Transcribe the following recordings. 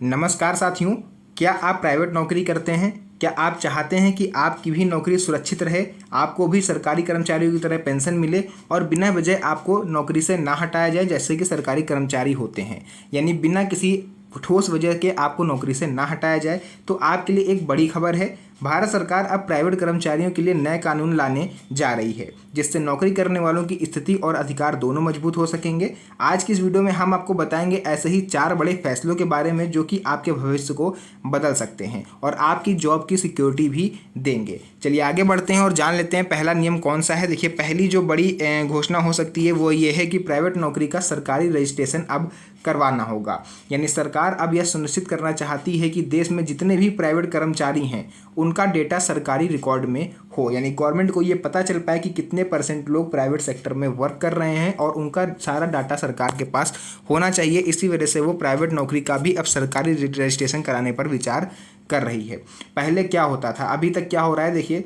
नमस्कार साथियों, क्या आप प्राइवेट नौकरी करते हैं? क्या आप चाहते हैं कि आपकी भी नौकरी सुरक्षित रहे, आपको भी सरकारी कर्मचारियों की तरह पेंशन मिले और बिना वजह आपको नौकरी से ना हटाया जाए जैसे कि सरकारी कर्मचारी होते हैं, यानी बिना किसी ठोस वजह के आपको नौकरी से ना हटाया जाए? तो आपके लिए एक बड़ी खबर है। भारत सरकार अब प्राइवेट कर्मचारियों के लिए नए कानून लाने जा रही है, जिससे नौकरी करने वालों की स्थिति और अधिकार दोनों मजबूत हो सकेंगे। आज की इस वीडियो में हम आपको बताएंगे ऐसे ही 4 बड़े फैसलों के बारे में जो कि आपके भविष्य को बदल सकते हैं और आपकी जॉब की सिक्योरिटी भी देंगे। चलिए आगे बढ़ते हैं और जान लेते हैं पहला नियम कौन सा है। देखिए, पहली जो बड़ी घोषणा हो सकती है वो ये है कि प्राइवेट नौकरी का सरकारी रजिस्ट्रेशन अब करवाना होगा। यानी सरकार अब यह सुनिश्चित करना चाहती है कि देश में जितने भी प्राइवेट कर्मचारी हैं उनका डेटा सरकारी रिकॉर्ड में हो, यानी गवर्नमेंट को ये पता चल पाए कि कितने % लोग प्राइवेट सेक्टर में वर्क कर रहे हैं और उनका सारा डाटा सरकार के पास होना चाहिए। इसी वजह से वो प्राइवेट नौकरी का भी अब सरकारी रजिस्ट्रेशन कराने पर विचार कर रही है। पहले क्या होता था, अभी तक क्या हो रहा है, देखिए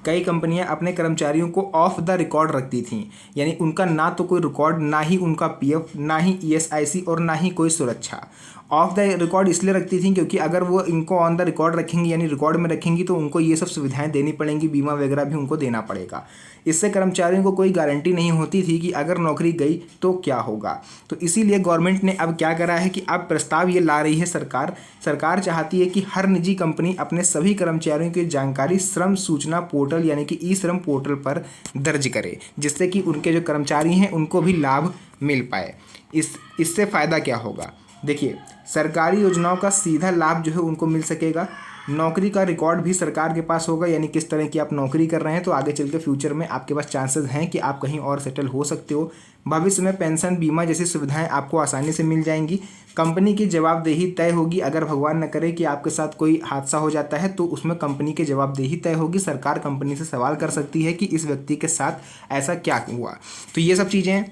कई कंपनियां अपने कर्मचारियों को ऑफ द रिकॉर्ड रखती थीं, यानी उनका ना तो कोई रिकॉर्ड, ना ही उनका पीएफ, ना ही ईएसआईसी और ना ही कोई सुरक्षा। ऑफ द रिकॉर्ड इसलिए रखती थी क्योंकि अगर वो इनको ऑन द रिकॉर्ड रखेंगी यानी रिकॉर्ड में रखेंगी तो उनको ये सब सुविधाएं देनी पड़ेंगी, बीमा वगैरह भी उनको देना पड़ेगा। इससे कर्मचारियों को कोई गारंटी नहीं होती थी कि अगर नौकरी गई तो क्या होगा। तो इसीलिए गवर्नमेंट ने अब क्या करा है कि अब प्रस्ताव ये ला रही है सरकार चाहती है कि हर निजी कंपनी अपने सभी कर्मचारियों की जानकारी श्रम सूचना पोर्टल यानी कि ई श्रम पोर्टल पर दर्ज करे, जिससे कि उनके जो कर्मचारी हैं उनको भी लाभ मिल पाए। इससे फ़ायदा क्या होगा? देखिए, सरकारी योजनाओं का सीधा लाभ जो है उनको मिल सकेगा। नौकरी का रिकॉर्ड भी सरकार के पास होगा, यानी किस तरह की आप नौकरी कर रहे हैं, तो आगे चल के फ्यूचर में आपके पास चांसेस हैं कि आप कहीं और सेटल हो सकते हो। भविष्य में पेंशन, बीमा जैसी सुविधाएं आपको आसानी से मिल जाएंगी। कंपनी की जवाबदेही तय होगी। अगर भगवान न करे कि आपके साथ कोई हादसा हो जाता है तो उसमें कंपनी की जवाबदेही तय होगी। सरकार कंपनी से सवाल कर सकती है कि इस व्यक्ति के साथ ऐसा क्या हुआ। तो ये सब चीज़ें,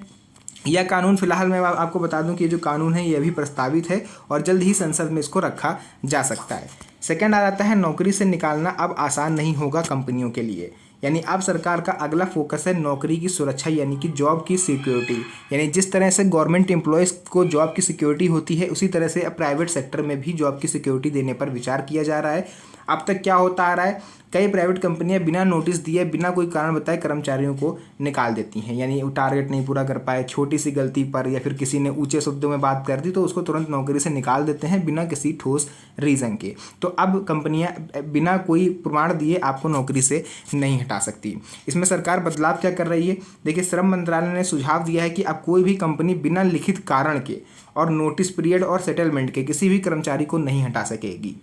यह कानून फिलहाल मैं आपको बता दूं कि ये जो कानून है ये अभी प्रस्तावित है और जल्द ही संसद में इसको रखा जा सकता है। सेकंड आ जाता है, नौकरी से निकालना अब आसान नहीं होगा कंपनियों के लिए। यानी अब सरकार का अगला फोकस है नौकरी की सुरक्षा यानी कि जॉब की सिक्योरिटी। यानी जिस तरह से गवर्नमेंट एम्प्लॉयज़ को जॉब की सिक्योरिटी होती है उसी तरह से अब प्राइवेट सेक्टर में भी जॉब की सिक्योरिटी देने पर विचार किया जा रहा है। अब तक क्या होता आ रहा है, कई प्राइवेट कंपनियां बिना नोटिस दिए, बिना कोई कारण बताए कर्मचारियों को निकाल देती हैं। यानी वो टारगेट नहीं पूरा कर पाए, छोटी सी गलती पर या फिर किसी ने ऊंचे शब्दों में बात कर दी तो उसको तुरंत नौकरी से निकाल देते हैं बिना किसी ठोस रीज़न के। तो अब कंपनियां बिना कोई प्रमाण दिए आपको नौकरी से नहीं हटा सकती। इसमें सरकार बदलाव क्या कर रही है? देखिए, श्रम मंत्रालय ने सुझाव दिया है कि अब कोई भी कंपनी बिना लिखित कारण के और नोटिस पीरियड और सेटलमेंट के किसी भी कर्मचारी को नहीं हटा सकेगी।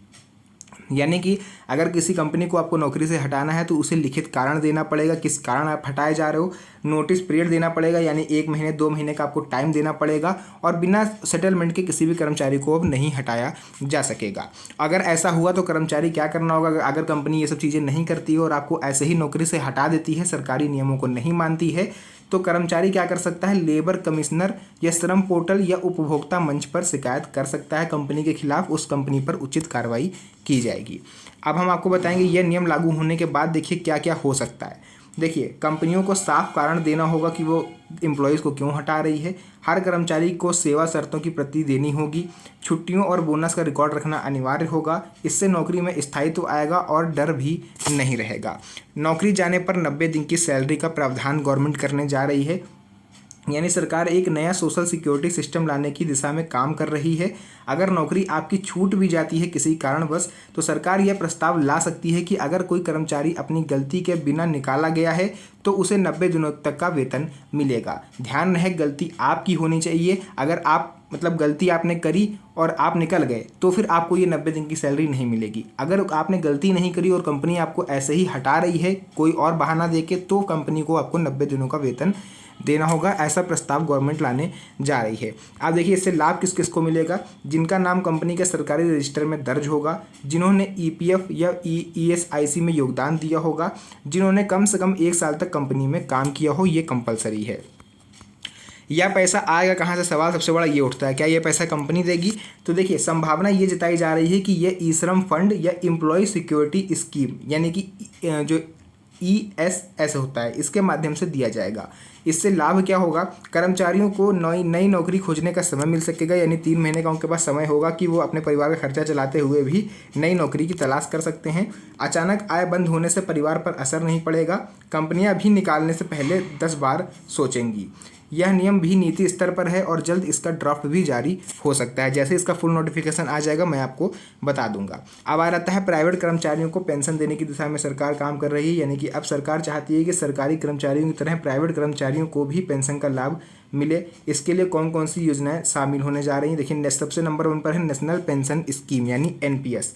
यानी कि अगर किसी कंपनी को आपको नौकरी से हटाना है तो उसे लिखित कारण देना पड़ेगा, किस कारण आप हटाए जा रहे हो। नोटिस पीरियड देना पड़ेगा, यानी 1 महीने 2 महीने का आपको टाइम देना पड़ेगा और बिना सेटलमेंट के किसी भी कर्मचारी को अब नहीं हटाया जा सकेगा। अगर ऐसा हुआ तो कर्मचारी क्या करना होगा? अगर कंपनी ये सब चीज़ें नहीं करती है और आपको ऐसे ही नौकरी से हटा देती है, सरकारी नियमों को नहीं मानती है, तो कर्मचारी क्या कर सकता है? लेबर कमिश्नर या श्रम पोर्टल या उपभोक्ता मंच पर शिकायत कर सकता है कंपनी के खिलाफ। उस कंपनी पर उचित कार्रवाई की जाएगी। अब हम आपको बताएंगे यह नियम लागू होने के बाद देखिए क्या क्या हो सकता है। देखिए, कंपनियों को साफ कारण देना होगा कि वो एम्प्लॉयज़ को क्यों हटा रही है। हर कर्मचारी को सेवा शर्तों की प्रति देनी होगी। छुट्टियों और बोनस का रिकॉर्ड रखना अनिवार्य होगा। इससे नौकरी में स्थायित्व आएगा और डर भी नहीं रहेगा। नौकरी जाने पर 90 दिन की सैलरी का प्रावधान गवर्नमेंट करने जा रही है। यानी सरकार एक नया सोशल सिक्योरिटी सिस्टम लाने की दिशा में काम कर रही है। अगर नौकरी आपकी छूट भी जाती है किसी कारणवश तो सरकार यह प्रस्ताव ला सकती है कि अगर कोई कर्मचारी अपनी गलती के बिना निकाला गया है तो उसे 90 दिनों तक का वेतन मिलेगा। ध्यान रहे, गलती आपकी होनी चाहिए। अगर आप गलती आपने करी और आप निकल गए तो फिर आपको ये 90 दिन की सैलरी नहीं मिलेगी। अगर आपने गलती नहीं करी और कंपनी आपको ऐसे ही हटा रही है कोई और बहाना देके, तो कंपनी को आपको 90 दिनों का वेतन देना होगा। ऐसा प्रस्ताव गवर्नमेंट लाने जा रही है। आप देखिए, इससे लाभ किस किस को मिलेगा? जिनका नाम कंपनी के सरकारी रजिस्टर में दर्ज होगा, जिन्होंने ईपीएफ या ईएसआईसी में योगदान दिया होगा, जिन्होंने कम से कम 1 साल तक कंपनी में काम किया हो, ये कंपलसरी है। यह पैसा आएगा कहाँ से? सवाल सबसे बड़ा ये उठता है, क्या ये पैसा कंपनी देगी? तो देखिए, संभावना ये जताई जा रही है कि ये ई श्रम फंड या एम्प्लॉय सिक्योरिटी स्कीम यानी कि जो ESS होता है, इसके माध्यम से दिया जाएगा। इससे लाभ क्या होगा, कर्मचारियों को नई नौकरी खोजने का समय मिल सकेगा, यानी 3 महीने का उनके पास समय होगा कि वो अपने परिवार का खर्चा चलाते हुए भी नई नौकरी की तलाश कर सकते हैं। अचानक आय बंद होने से परिवार पर असर नहीं पड़ेगा। कंपनियां भी निकालने से पहले 10 बार सोचेंगी। यह नियम भी नीति स्तर पर है और जल्द इसका ड्राफ्ट भी जारी हो सकता है। जैसे इसका फुल नोटिफिकेशन आ जाएगा मैं आपको बता दूंगा। अब आ रहता है प्राइवेट कर्मचारियों को पेंशन देने की दिशा में सरकार काम कर रही है, यानी कि अब सरकार चाहती है कि सरकारी कर्मचारियों की तरह प्राइवेट कर्मचारियों को भी पेंशन का लाभ मिले। इसके लिए कौन कौन सी योजनाएं शामिल होने जा रही हैं, देखिए सबसे नंबर 1 पर है नेशनल पेंशन स्कीम यानी NPS।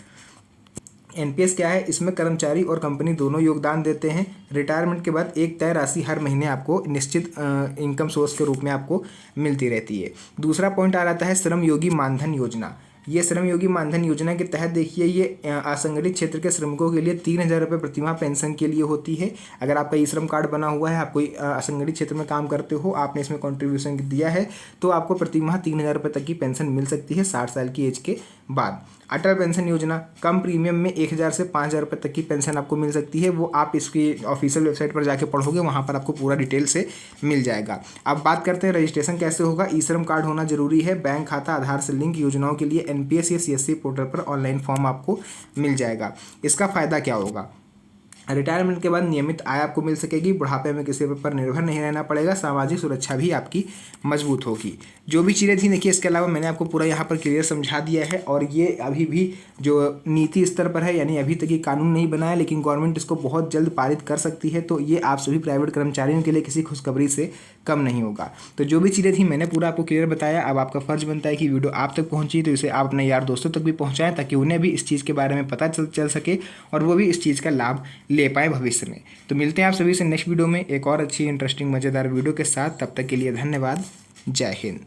NPS क्या है, इसमें कर्मचारी और कंपनी दोनों योगदान देते हैं। रिटायरमेंट के बाद एक तय राशि हर महीने आपको निश्चित इनकम सोर्स के रूप में आपको मिलती रहती है। दूसरा पॉइंट आ रहा है श्रम योगी मानधन योजना। ये श्रम योगी मानधन योजना के तहत देखिए ये असंगठित क्षेत्र के श्रमिकों के लिए 3,000 रुपये प्रतिमाह पेंशन के लिए होती है। अगर आपका ई श्रम कार्ड बना हुआ है, आप कोई असंगठित क्षेत्र में काम करते हो, आपने इसमें कॉन्ट्रीब्यूशन दिया है, तो आपको प्रतिमाह 3,000 रुपये तक की पेंशन मिल सकती है 60 साल की एज के बाद। अटल पेंशन योजना, कम प्रीमियम में 1,000 से 5,000 रुपये तक की पेंशन आपको मिल सकती है। वो आप इसकी ऑफिशियल वेबसाइट पर जाके पढ़ोगे, वहाँ पर आपको पूरा डिटेल से मिल जाएगा। अब बात करते हैं रजिस्ट्रेशन कैसे होगा। ई श्रम कार्ड होना जरूरी है, बैंक खाता आधार से लिंक। योजनाओं के लिए NPS या CSC पोर्टल पर ऑनलाइन फॉर्म आपको मिल जाएगा। इसका फायदा क्या होगा, रिटायरमेंट के बाद नियमित आय आपको मिल सकेगी, बुढ़ापे में किसी पर निर्भर नहीं रहना पड़ेगा, सामाजिक सुरक्षा भी आपकी मजबूत होगी। जो भी चीज़ें थी देखिए, इसके अलावा मैंने आपको पूरा यहाँ पर क्लियर समझा दिया है। और ये अभी भी जो नीति स्तर पर है, यानी अभी तक ये कानून नहीं बना है, लेकिन गवर्नमेंट इसको बहुत जल्द पारित कर सकती है। तो ये आप सभी प्राइवेट कर्मचारियों के लिए किसी खुशखबरी से कम नहीं होगा। तो जो भी चीज़ें थी मैंने पूरा आपको क्लियर बताया। अब आपका फर्ज बनता है कि वीडियो आप तक पहुँची तो इसे आप अपने यार दोस्तों तक भी पहुँचाएं, ताकि उन्हें भी इस चीज़ के बारे में पता चल सके और वो भी इस चीज़ का लाभ ले पाए भविष्य में। तो मिलते हैं आप सभी से नेक्स्ट वीडियो में एक और अच्छी इंटरेस्टिंग मज़ेदार वीडियो के साथ। तब तक के लिए धन्यवाद। जय हिंद।